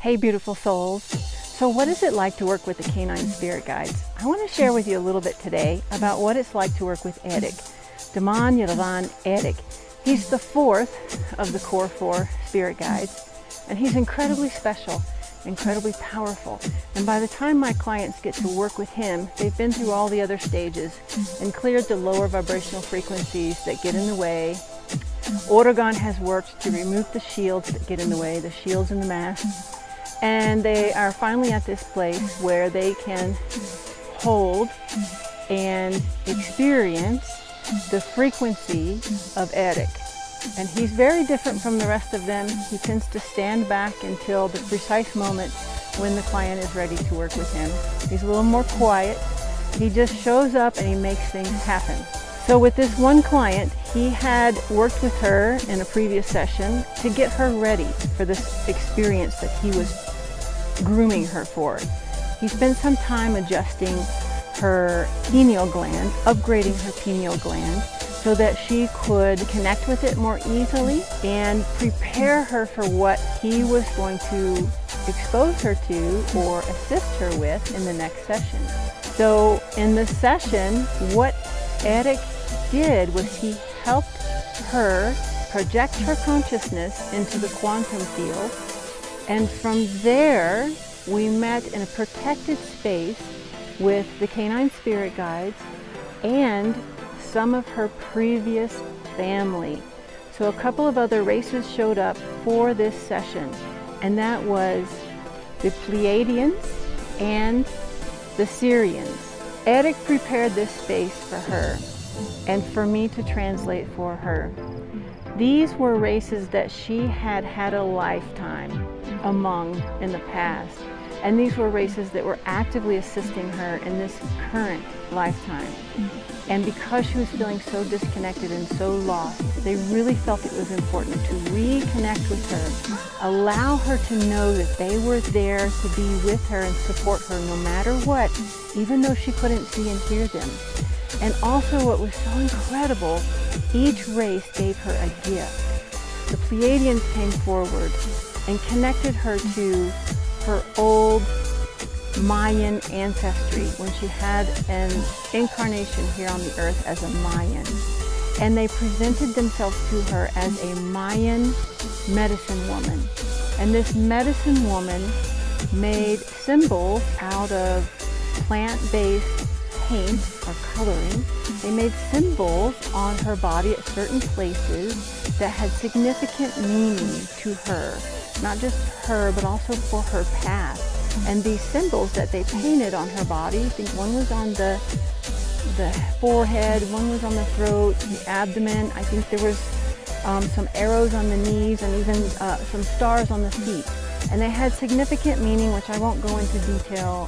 Hey beautiful souls. So what is it like to work with the canine spirit guides? I want to share with you a little bit today about what it's like to work with Eric. Daman Yalavan Eric. He's the fourth of the core four spirit guides, and he's incredibly special, incredibly powerful. And by the time my clients get to work with him, they've been through all the other stages and cleared the lower vibrational frequencies that get in the way. Oregon has worked to remove the shields that get in the way, the shields and the masks. And they are finally at this place where they can hold and experience the frequency of Eric. And he's very different from the rest of them. He tends to stand back until the precise moment when the client is ready to work with him. He's a little more quiet. He just shows up and he makes things happen. So with this one client, he had worked with her in a previous session to get her ready for this experience that he was grooming her for. He spent some time adjusting her pineal gland, upgrading her pineal gland, so that she could connect with it more easily and prepare her for what he was going to expose her to or assist her with in the next session. So in this session, what Eric did was he helped her project her consciousness into the quantum field, and from there we met in a protected space with the canine spirit guides and some of her previous family. So a couple of other races showed up for this session, and that was the Pleiadians and the Sirians. Eric prepared this space for her and for me to translate for her. These were races that she had had a lifetime among in the past, and these were races that were actively assisting her in this current lifetime. And because she was feeling so disconnected and so lost, they really felt it was important to reconnect with her, allow her to know that they were there to be with her and support her no matter what, even though she couldn't see and hear them. And also what was so incredible, each race gave her a gift. The Pleiadians came forward and connected her to her old Mayan ancestry when she had an incarnation here on the earth as a Mayan. And they presented themselves to her as a Mayan medicine woman. And this medicine woman made symbols out of plant-based paint or coloring. They made symbols on her body at certain places that had significant meaning to her. Not just her, but also for her past. And these symbols that they painted on her body, I think one was on the forehead, one was on the throat, the abdomen. I think there was some arrows on the knees and even some stars on the feet. And they had significant meaning, which I won't go into detail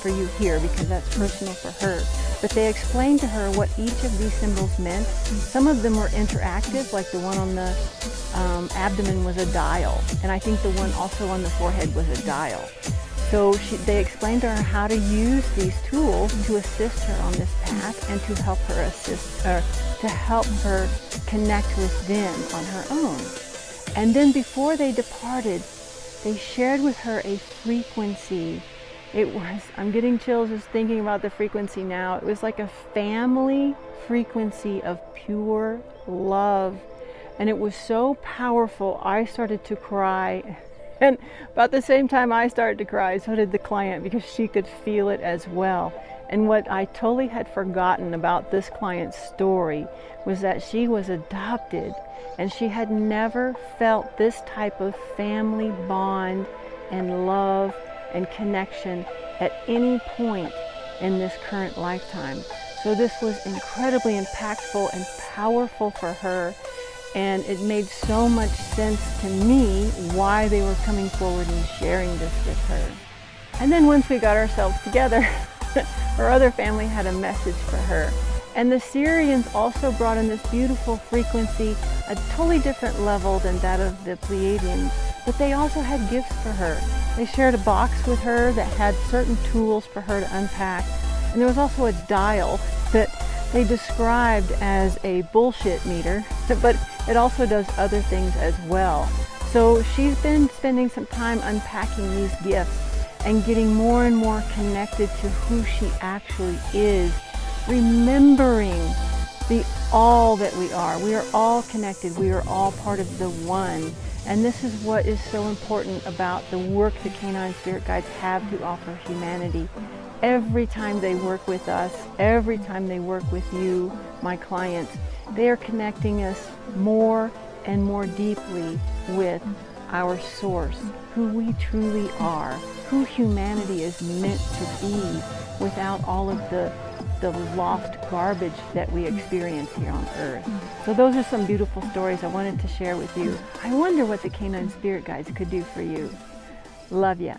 for you here because that's personal for her. But they explained to her what each of these symbols meant. Some of them were interactive, like the one on the abdomen was a dial. And I think the one also on the forehead was a dial. So they explained to her how to use these tools to assist her on this path and to help her to help her connect with them on her own. And then before they departed, they shared with her a frequency. It was, I'm getting chills just thinking about the frequency now. It was like a family frequency of pure love. And it was so powerful, I started to cry. And about the same time I started to cry, so did the client, because she could feel it as well. And what I totally had forgotten about this client's story was that she was adopted and she had never felt this type of family bond and love and connection at any point in this current lifetime. So this was incredibly impactful and powerful for her. And it made so much sense to me why they were coming forward and sharing this with her. And then once we got ourselves together, her other family had a message for her. And the Sirians also brought in this beautiful frequency, a totally different level than that of the Pleiadians, but they also had gifts for her. They shared a box with her that had certain tools for her to unpack. And there was also a dial that they described as a bullshit meter, but it also does other things as well. So she's been spending some time unpacking these gifts and getting more and more connected to who she actually is, remembering the all that we are. We are all connected. We are all part of the one. And this is what is so important about the work the canine spirit guides have to offer humanity. Every time they work with us, every time they work with you, my clients, they are connecting us more and more deeply with our source, who we truly are, who humanity is meant to be without all of the lost garbage that we experience here on Earth. So those are some beautiful stories I wanted to share with you. I wonder what the canine spirit guides could do for you. Love ya.